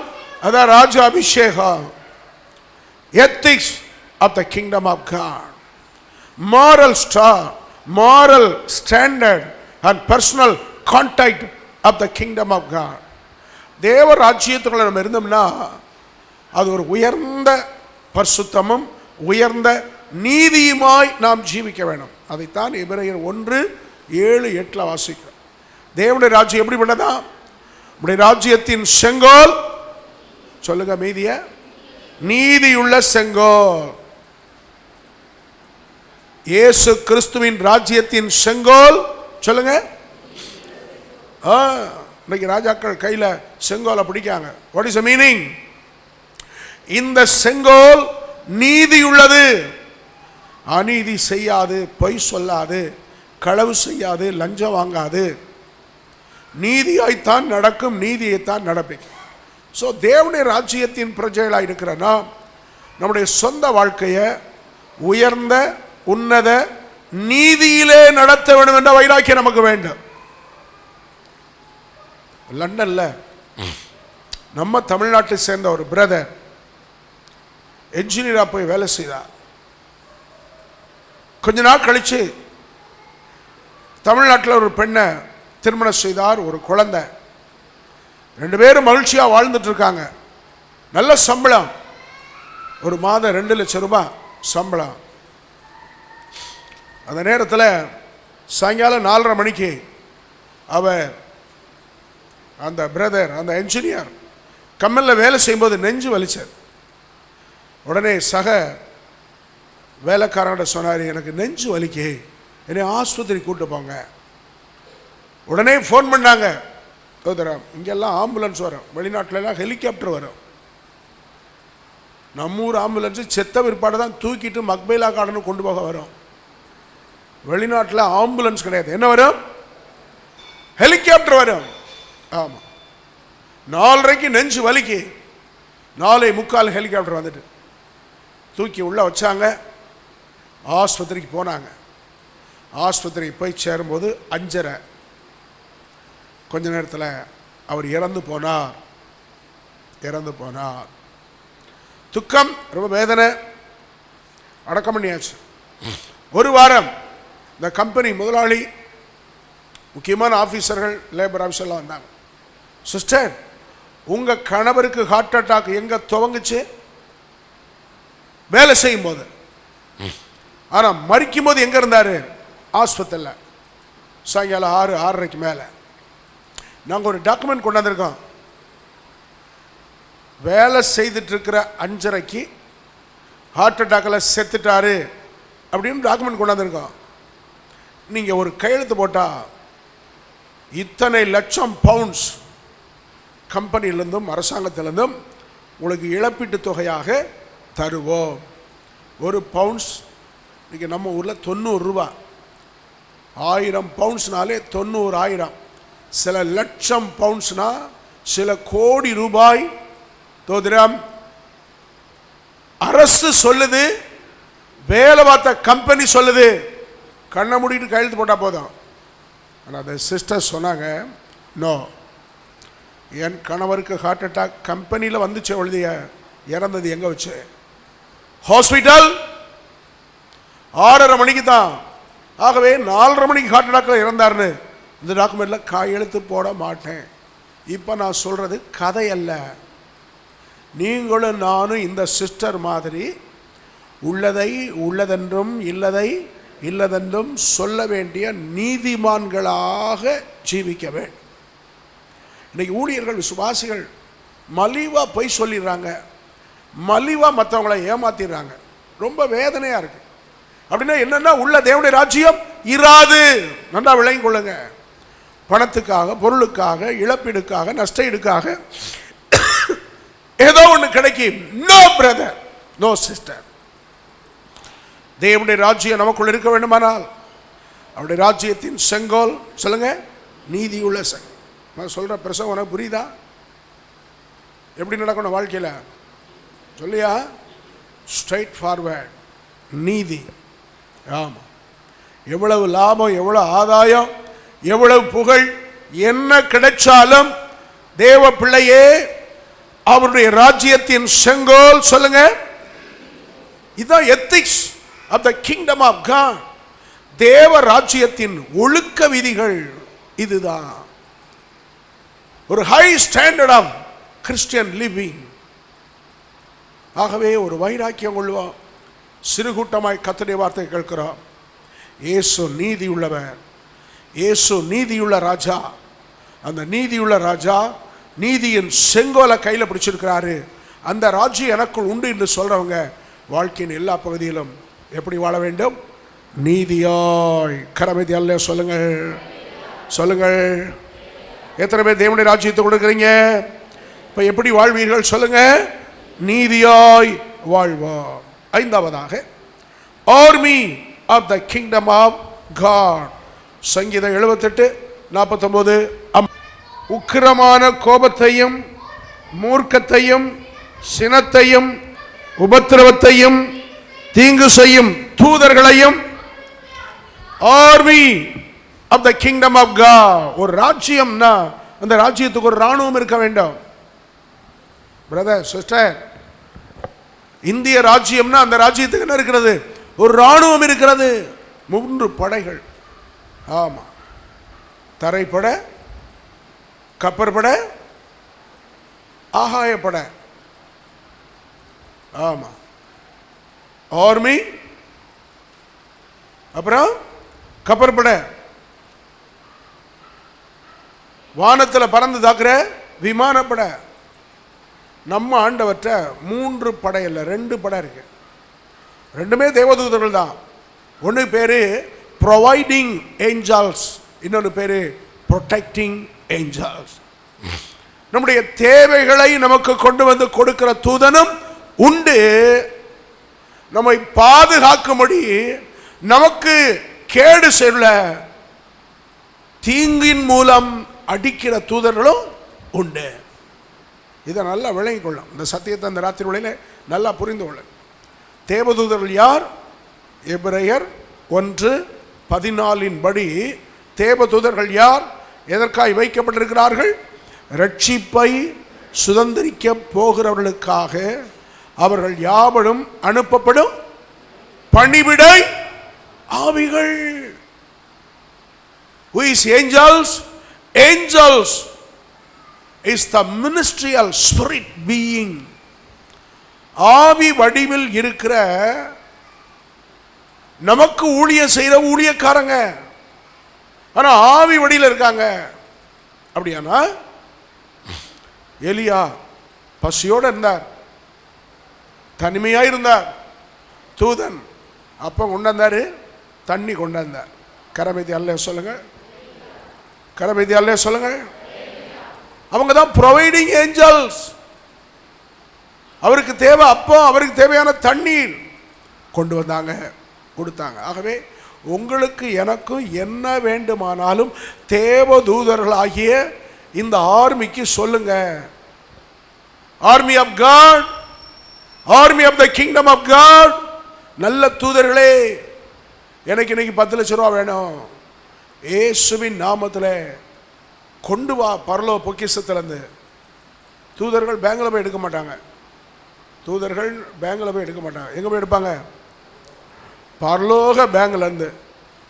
அதான் ராஜ அபிஷேகம். ethics of the kingdom of God, moral star, moral standard and personal contact of the kingdom of God. தேவ ராஜ்யத்துக்குள்ள நம்ம இருந்தோம்னா அது ஒரு உயர்ந்த பரிசுத்தமும் உயர்ந்த நீதியுமாய் நாம் ஜீவிக்க வேணும். அதைத்தான் எபிரேயர் 1:7-8 வாசிக்கிறோம். தேவனுடைய ராஜ்யம் எப்படி பண்ணதா? உடைய ராஜ்யத்தின் செங்கோல் சொல்லுங்க, மீதிய நீதியுள்ள செங்கோல். இயேசு கிறிஸ்துவின் ராஜ்யத்தின் செங்கோல் சொல்லுங்க. இன்னைக்கு ராஜாக்கள் கையில செங்கோலை பிடிக்காங்க. What is the meaning? இந்த செங்கோல் நீதியுள்ளது, அநீதி செய்யாது, பொய் சொல்லாது, களவு செய்யாது, லஞ்சம் வாங்காது, நீதியாய்த்தான் நடக்கும், நீதியைத்தான் நடப்பேன். ஸோ தேவனுடைய ராஜ்யத்தின் பிரஜைகளாக இருக்கிற நாம் நம்முடைய சொந்த வாழ்க்கையை உயர்ந்த உன்னத நீதியிலே நடத்த வேண்டும் என்ற வைராக்கியம் நமக்கு வேண்டும். லண்டன்ல நம்ம தமிழ்நாட்டை சேர்ந்த ஒரு பிரதர் என்ஜினியரா போய் வேலை செய்தார். கொஞ்ச நாள் கழிச்சு தமிழ்நாட்டில் ஒரு பெண்ணை திருமணம் செய்தார், ஒரு குழந்தை. 2 பேரும் மகிழ்ச்சியா வாழ்ந்துட்டு இருக்காங்க. நல்ல சம்பளம், ஒரு மாதம் 2 லட்சம் ரூபாய் சம்பளம். அந்த நேரத்தில் சாயங்காலம் 4:30 மணிக்கு அவர் அந்த பிரதர், அந்த என்ஜினியர் கம்பெனியில் வேலை செய்யும்போது நெஞ்சு வலிச்சார். உடனே சக வேலைக்காரங்கிட்ட சொன்னார், எனக்கு நெஞ்சு வலிக்கு, என்னை ஆஸ்பத்திரி கூட்டு போங்க. உடனே ஃபோன் பண்ணாங்க. இங்கெல்லாம் ஆம்புலன்ஸ் வரும், வெளிநாட்டிலலாம் ஹெலிகாப்டர் வரும். நம்ம ஊர் ஆம்புலன்ஸு செத்த பிற்பாடு தான் தூக்கிட்டு மக்பைலா கார்டனு கொண்டு போக வரும். வெளிநாட்டில் ஆம்புலன்ஸ் கிடையாது. என்ன வரும்? ஹெலிகாப்டர் வரும். ஆமாம், 4:30க்கு நெஞ்சு வலிக்கு 4:45 ஹெலிகாப்டர் வந்துட்டு தூக்கி உள்ளே வச்சாங்க. ஆஸ்பத்திரிக்கு போனாங்க. ஆஸ்பத்திரிக்கு போய் சேரும்போது 5:30. கொஞ்ச நேரத்தில் அவர் இறந்து போனார். துக்கம், ரொம்ப வேதனை. அடக்கம் பண்ணியாச்சு. ஒரு வாரம் இந்த கம்பெனி முதலாளி, முக்கியமான ஆஃபீஸர்கள், லேபர் ஆஃபீஸர்லாம் வந்தாங்க. சிஸ்டர், உங்கள் கணவருக்கு ஹார்ட் அட்டாக் எங்கே துவங்குச்சு? வேலை செய்யும் போது. ஆனால் மறிக்கும் போது எங்கே இருந்தார்? ஆஸ்பத்திரியில். சாயங்காலம் 6:30க்கு மேலே. நாங்கள் ஒரு டாக்குமெண்ட் கொண்டாந்துருக்கோம். வேலை செய்துட்டு இருக்கிற 5:30க்கு ஹார்ட் அட்டாக்கில் செத்துட்டாரு அப்படின்னு டாக்குமெண்ட் கொண்டாந்துருக்கோம். நீங்கள் ஒரு கையெழுத்து போட்டால் இத்தனை லட்சம் பவுண்ட்ஸ் கம்பெனியிலேருந்தும் அரசாங்கத்திலேருந்தும் உங்களுக்கு இழப்பீட்டு தொகையாக தருவோம். ஒரு பவுண்ட்ஸ் இன்றைக்கி நம்ம ஊரில் 90 ரூபா. 1000 பவுண்ட்ஸ்னாலே 90,000. சில லட்சம் பவுண்ட்ஸ்னா சில கோடி ரூபாய். தோதிரம், அரசு சொல்லுது, வேலை பார்த்த கம்பெனி சொல்லுது, கண்ணை மூடிட்டு கையெழுத்து போட்டால் போதும். ஆனால் அந்த சிஸ்டர் சொன்னாங்க, நோ, என் கணவருக்கு ஹார்ட் அட்டாக் கம்பெனியில் வந்துச்சு, எழுதிய இறந்தது எங்கே வச்சு? ஹாஸ்பிட்டல். 6:30 மணிக்கு தான். ஆகவே 4:30 மணிக்கு ஹார்ட் அட்டாக்கில் இறந்தார்னு இந்த டாக்குமெண்ட்டில் கையெழுத்து போட மாட்டேன். இப்போ நான் சொல்கிறது கதை அல்ல. நீங்களும் நானும் இந்த சிஸ்டர் மாதிரி உள்ளதை உள்ளதென்றும் இல்லதை இல்லதென்றும் சொல்ல வேண்டிய நீதிமான்களாக ஜீவிக்க வேண்டும். இன்றைக்கி ஊழியர்கள், விசுவாசிகள் மலிவாக போய் சொல்லிடுறாங்க, மலிவாக மற்றவங்களை ஏமாத்திடுறாங்க. ரொம்ப வேதனையாக இருக்குது. அப்படின்னா என்னென்னா, உள்ள தேவனுடைய ராஜ்யம் இராது. நல்லா விளங்கி கொள்ளுங்க. பணத்துக்காக, பொருளுக்காக, இழப்பீடுக்காக, நஷ்டஈடுக்காக ஏதோ ஒன்று கிடைக்கும். No brother, no sister. தேவனுடைய ராஜ்யம் நமக்குள்ள இருக்க வேண்டுமானால் அவருடைய ராஜ்யத்தின் செங்கோல், சொல்லுங்க, நீதியுள்ள செங்கோல். நான் சொல்கிற பிரசவம் உனக்கு புரியுதா? எப்படி நடக்கணும் வாழ்க்கையில்? சொல்லியா? ஸ்ட்ரைட் ஃபார்வர்ட், நீதி. ஆமாம். எவ்வளவு லாபம், எவ்வளவு ஆதாயம், எவ்வளவு புகழ், என்ன கிடைச்சாலும் தேவ பிள்ளையே, அவருடைய ராஜ்யத்தின் செங்கோல், சொல்லுங்க, இதுதான் ethics of the kingdom of God. தேவ ராஜ்யத்தின் ஒழுக்க விதிகள் இதுதான். ஒரு high standard of Christian living. ஆகவே ஒரு வைராக்கியம் கொள்வோம். சிறுகூட்டமாய் கர்த்தருடைய வார்த்தை கேட்கிறோம். இயேசு நீதி உள்ளவர், இயேசு நீதியுள்ள ராஜா. அந்த நீதியுள்ள ராஜா நீதியின் செங்கோலை கையில் பிடிச்சிருக்கிறாரு. அந்த ராஜ்யம் எனக்குள் உண்டு என்று சொல்றவங்க வாழ்க்கையின் எல்லா பகுதியிலும் எப்படி வாழ வேண்டும்? நீதியாய். கரமதி அல்ல, சொல்லுங்கள், சொல்லுங்கள். எத்தனை பேர் தேவனுடைய ராஜ்யத்தை கொடுக்குறீங்க? இப்போ எப்படி வாழ்வீர்கள்? சொல்லுங்க, நீதியாய் வாழ்வோம். 5வதாக, army of the kingdom of God. சங்கீதம் 78:49. உக்கிரமான கோபத்தையும் மூர்க்கத்தையும் சினத்தையும் உபத்திரவத்தையும் தீங்கு செய்யும் தூதர்களையும், army of the kingdom of God. ஒரு ராஜ்யம்னா அந்த ராஜ்யத்துக்கு ஒரு ராணுவம் இருக்க வேண்டும். பிரதர், சிஸ்டர், இந்திய ராஜ்யம்னா அந்த ராஜ்யத்துக்கு என்ன இருக்கிறது? ஒரு ராணுவம் இருக்கிறது. 3 படைகள். ஆமா, தரைப்பட, கப்பற்பட, ஆகாயப்பட. ஆமா, ஆர்மி, அப்புறம் கப்பற்பட, வானத்தில் பறந்து தாக்குற விமானப்பட. நம்ம ஆண்டவற்ற 3 படை இல்லை, 2 படை இருக்கு. ரெண்டுமே தேவதூதர்கள் தான். ஒன்று பேர் ப்ரொவைடிங் ஏஞ்சல்ஸ், இன்னொன்று பேர் ப்ரொடெக்டிங் ஏஞ்சல்ஸ். நம்முடைய தேவைகளை நமக்கு கொண்டு வந்து கொடுக்கிற தூதனும் உண்டு. நம்மை பாதுகாக்கும்படி நமக்கு கேடு செய்ய தீங்கின் மூலம் அடிக்கிற தூதர்களும் உண்டு. இதை நல்லா விளங்கிக் கொள்ளும். இந்த சத்தியத்தை அந்த ராத்திரி வேளையில நல்லா புரிந்து கொள்ள. தேவதூதர்கள் யார்? எபிரேயர் 1:14 படி தேவதூதர்கள் யார்? எதற்காக வைக்கப்பட்டிருக்கிறார்கள்? ரட்சிப்பை சுதந்திரிக்க போகிறவர்களுக்காக அவர்கள் யாவரும் அனுப்பப்படும் பணிவிடை ஆவிகள். Who is angels? Angels is the ministerial spirit being. ஆவி வடிவில் இருக்கிற நமக்கு ஊழியம் செய்கிற ஊழியக்காரங்க, ஆனா ஆவி வடிவில் இருக்காங்க. அப்படியானா எலியா பசியோடு இருந்தார், தனிமையா இருந்தார். தூதன் அப்ப கொண்டாந்தாரு, தண்ணி கொண்டாந்தார். கரபேதி அல்ல சொல்லுங்க, கரபேதி அல்ல சொல்லுங்க. அவங்க தான் ப்ரொவைடிங் ஏஞ்சல்ஸ். அவருக்கு தேவை அப்போ, அவருக்கு தேவையான தண்ணீர் கொண்டு வந்தாங்க, கொடுத்தாங்க. ஆகவே உங்களுக்கு எனக்கும் என்ன வேண்டுமானாலும் தேவதூதர்களாகிய இந்த ஆர்மிக்கு சொல்லுங்க. Army of God, army of the kingdom of God. நல்ல தூதர்களே, எனக்கு இன்னைக்கு 10 லட்சம் ரூபா வேணும், இயேசுவின் நாமத்தில் கொண்டு வா பரலோக பொக்கிஷத்திலிருந்து. தூதர்கள் பேங்கில் போய் எடுக்க மாட்டாங்க. தூதர்கள் பேங்கில் போய் எடுக்க மாட்டாங்க. எங்கே போய் எடுப்பாங்க? பரலோக பேங்கிலேருந்து,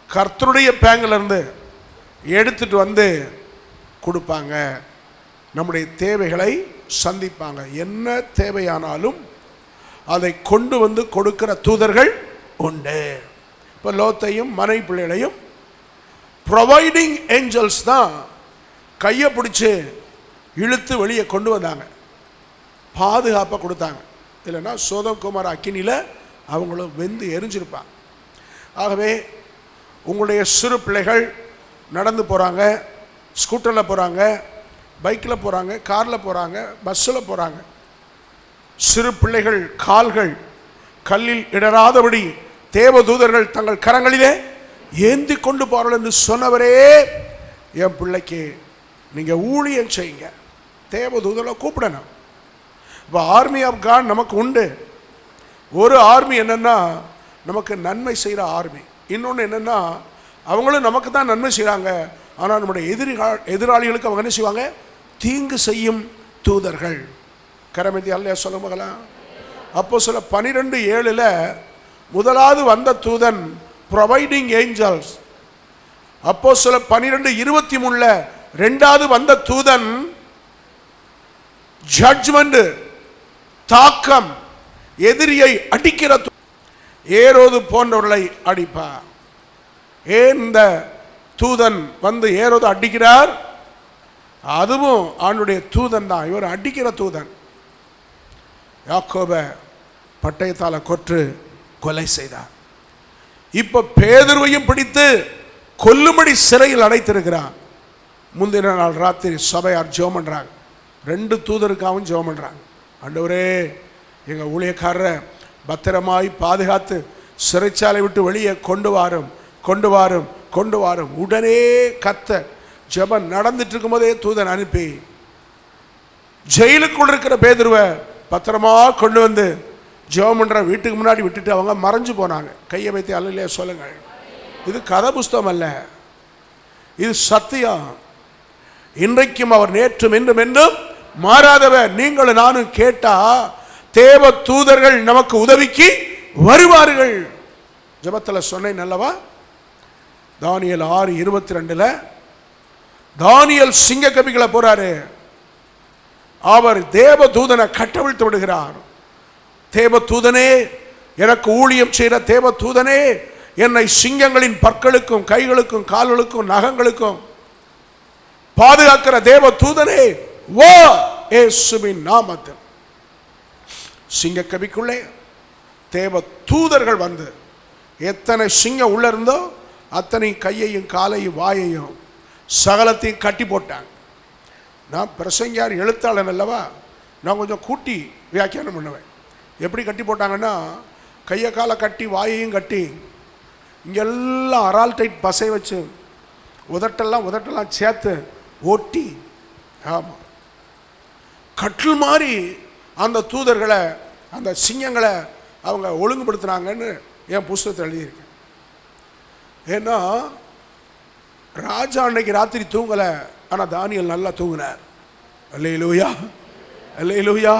கர்த்தருடைய பேங்கிலேருந்து எடுத்துட்டு வந்து கொடுப்பாங்க. நம்முடைய தேவைகளை சந்திப்பாங்க. என்ன தேவையானாலும் அதை கொண்டு வந்து கொடுக்கிற தூதர்கள் உண்டு. இப்போ லோத்தையும் மனை பிள்ளைகளையும் ப்ரொவைடிங் ஏஞ்சல்ஸ் தான் கையை பிடிச்சி இழுத்து வெளியே கொண்டு வந்தாங்க, பாதுகாப்பாக கொடுத்தாங்க. இல்லைன்னா சோதம் குமார் அக்கினியில் அவங்களும் வெந்து எரிஞ்சிருப்பாங்க. ஆகவே உங்களுடைய சிறு பிள்ளைகள் நடந்து போகிறாங்க, ஸ்கூட்டரில் போகிறாங்க, பைக்கில் போகிறாங்க, காரில் போகிறாங்க, பஸ்ஸில் போகிறாங்க. சிறு பிள்ளைகள் கால்கள் கல்லில் இடராதபடி தேவதூதர்கள் தங்கள் கரங்களிலே ஏந்தி கொண்டு போறார்கள் என்று சொன்னவரே, என் பிள்ளைக்கு நீங்கள் ஊழியம் செய்யுங்க, தேவதூதர்களை கூப்பிடணும். இப்போ ஆர்மி ஆஃப் காட் நமக்கு உண்டு. ஒரு ஆர்மி என்னென்னா நமக்கு நன்மை செய்கிற ஆர்மி, இன்னொன்று என்னென்னா அவங்களும் நமக்கு தான் நன்மை செய்கிறாங்க, ஆனால் நம்முடைய எதிராளிகளுக்கு அவங்க என்ன செய்வாங்க? தீங்கு செய்யும் தூதர்கள். கரமதி அல்லையா சொல்ல மகளா? அப்போ சில 12:7 முதலாவது வந்த தூதன் ப்ரொவைடிங் ஏஞ்சல்ஸ். அப்போ சில 12:23 ரெண்டாவது வந்த தூதன் ஜட்ஜ்மெண்ட், தாக்கம், எதிரியை அடிக்கிற ஏரோது போன்றவர்களை அடிப்பார். ஏன் இந்த தூதன் வந்து ஏரோது அடிக்கிறார்? அதுவும் அவனுடைய தூதன் தான். இவர் அடிக்கிற தூதன். யாக்கோபை பட்டயத்தால் கொன்று கொலை செய்தார். இப்ப பேதுருவையும் பிடித்து கொல்லும்படி சிறையில் அடைத்திருக்கிறார். முந்தின நாள் ராத்திரி சபையார் ஜெபம் பண்றாங்க, 2 தூதருக்காகவும் ஜெபம் பண்றாங்க. ஆண்டவரே, எங்க ஊழியக்காரரை பத்திரமாய் பாதுகாத்து சிறைச்சாலை விட்டு வெளியே கொண்டு வாரும், கொண்டு வாரும், கொண்டு வாரும். உடனே கத்த ஜெபம் நடந்துட்டு இருக்கும் போதே தூதன் அனுப்பி ஜெயிலுக்குள் இருக்கிற பேதுருவை பத்திரமா கொண்டு வந்து ஜெபம் பண்ற வீட்டுக்கு முன்னாடி விட்டுட்டு அவங்க மறைஞ்சு போனாங்க. கையை வைத்து அல்லையே சொல்லுங்கள். இது கதை புஸ்தகம் அல்ல, இது சத்தியம். இன்றைக்கும் அவர் நேற்றும் என்றும் என்றும் மாறாதவர். நீங்களும் நானும் கேட்டா தேவ தூதர்கள் நமக்கு உதவிக்கு வருவார்கள். ஜெபத்தில் சொன்னேன் அல்லவா? தானியேல் 6:22 தானியேல் சிங்க கபிகளை போறாரு. அவர் தேவ தூதனை கட்டவிழ்த்து விடுகிறார். தேவ தூதனே, எனக்கு ஊழியம் செய்கிற தேவ தூதனே, என்னை சிங்கங்களின் பற்களுக்கும் கைகளுக்கும் கால்களுக்கும் நகங்களுக்கும் பாதுகாக்கிற தேவ தூதனே, வா இயேசுவின் நாமத்தில். சிங்க கபிக்குள்ளே தேவ தூதர்கள் வந்து எத்தனை சிங்கம் உள்ள இருந்தோ அத்தனை கையையும் காலையும் வாயையும் சகலத்தையும் கட்டி போட்டாங்க. நான் பிரசங்கியார் எழுத்தாளன் அல்லவா, நான் கொஞ்சம் கூட்டி வியாக்கியானம் பண்ணுவேன். எப்படி கட்டி போட்டாங்கன்னா, கையை காலை கட்டி வாயையும் கட்டி இங்கெல்லாம் அரால் டைட் பசை வச்சு உதட்டெல்லாம் சேர்த்து ஓட்டி, ஆமாம், கட்டில் மாதிரி அந்த தூதர்களை அந்த சிங்கங்களை அவங்க ஒழுங்குபடுத்தினாங்கன்னு என் புஸ்தகத்தை எழுதியிருக்கேன். ஏன்னா ராஜா அன்னைக்கு ராத்திரி தூங்கலை, ஆனால் தானியேல் நல்லா தூங்கினார். அல்லேலூயா, அல்லேலூயா.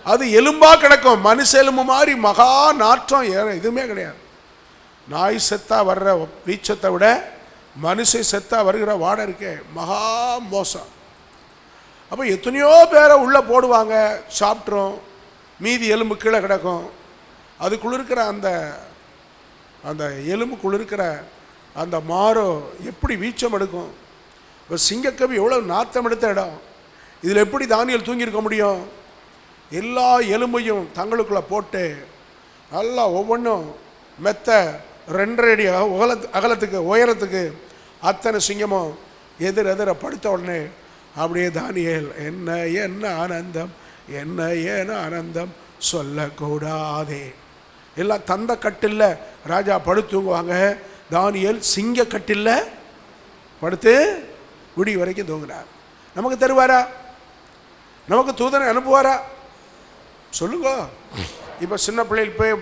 அது எலும்பா கிடக்கும், மனுஷ எலும்பு மாதிரி மகா நாற்றம், எதுவுமே கிடையாது. நாய் செத்தா வர்ற வீச்சத்தை விட மனுஷ செத்தா வருகிற வாடை இருக்கே மகா மோசம். அப்போ எத்தனையோ பேரை உள்ளே போடுவாங்க, சாப்பிட்றோம், மீதி எலும்பு கீழே கிடக்கும். அதுக்குள்ள இருக்கிற அந்த எலும்புக்குள்ள இருக்கிற அந்த மாரோ எப்படி வீச்சம் எடுக்கும். இப்போ சிங்கக்கவி எவ்வளோ நாத்தம் எடுத்த இடம், இதில் எப்படி தானியேல் தூங்கியிருக்க முடியும்? எல்லா எலும்பையும் தங்களுக்குள்ளே போட்டு நல்லா ஒவ்வொன்றும் மெத்த 2.5 அடி அகலத்துக்கு உயரத்துக்கு அத்தனை சிங்கமும் எதிர படுத்த உடனே அப்படியே தானியேல் என்ன என்ன ஆனந்தம், என்ன ஏன ஆனந்தம் சொல்லக்கூடாதே. எல்லாம் தந்த கட்டில் ராஜா படுத்துங்குவாங்க, தானியேல் சிங்க கட்டில் படுத்து விடி வரைக்கும் தூங்கினார். நமக்கு தருவாரா? நமக்கு தூதனை அனுப்புவாரா? சொல்லுங்க. இப்போ சின்ன பிள்ளைகள் போய்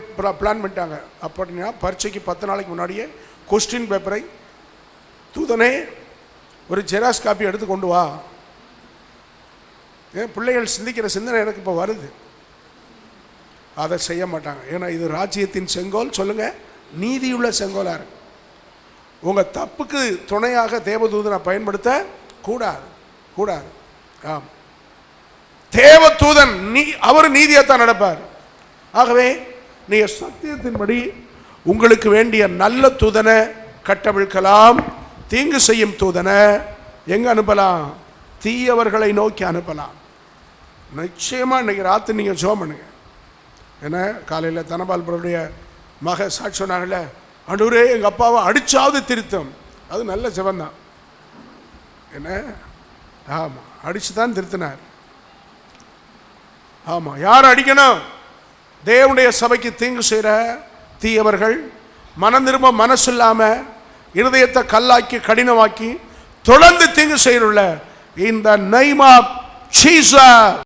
பிளான் பண்ணிட்டாங்க. அப்படின்னா பரீட்சைக்கு 10 நாளைக்கு முன்னாடியே கொஸ்டின் பேப்பரை தூதனே ஒரு ஜெராக்ஸ் காப்பி எடுத்து கொண்டு வா. ஏன் பிள்ளைகள் சிந்திக்கிற சிந்தனை எனக்கு இப்போ வருது. அதை செய்ய மாட்டாங்க. ஏன்னா இது ராஜ்யத்தின் செங்கோல். சொல்லுங்க, நீதியுள்ள செங்கோலாக இருக்கு. உங்கள் தப்புக்கு துணையாக தேவதூதனை பயன்படுத்த கூடாது கூடாது. ஆம், தேவதூதன் அவர் நீதியைத்தான் நடப்பார். ஆகவே நீங்கள் சத்தியத்தின்படி உங்களுக்கு வேண்டிய நல்ல தூதனை கட்டவிழ்க்கலாம். தீங்கு செய்யும் தூதனை எங்க அனுப்பலாம்? தீயவர்களை நோக்கி அனுப்பலாம். நிச்சயமா இன்னைக்கு ராத்திரி நீங்க ஜெபம் பண்ணுங்க. ஏன்னா காலையில் தனபால்பருடைய மக சாட்சி சொன்னாங்கல்ல, ஆண்டவரே எங்கள் அப்பாவை அடிச்சாவது திருத்தம். அது நல்ல ஜெபந்தான். என்ன, ஆமாம், அடிச்சு தான் திருத்தினார். ஆமாம், யார் அடிக்கணும்? தேவனுடைய சபைக்கு தீங்கு செய்கிற தீயவர்கள், மனம் திரும்ப மனசு இல்லாமல் இருதயத்தை கல்லாக்கி கடினமாக்கி தொடர்ந்து தீங்கு செய்யல. இந்த நேம் ஆஃப் ஜீசஸ்.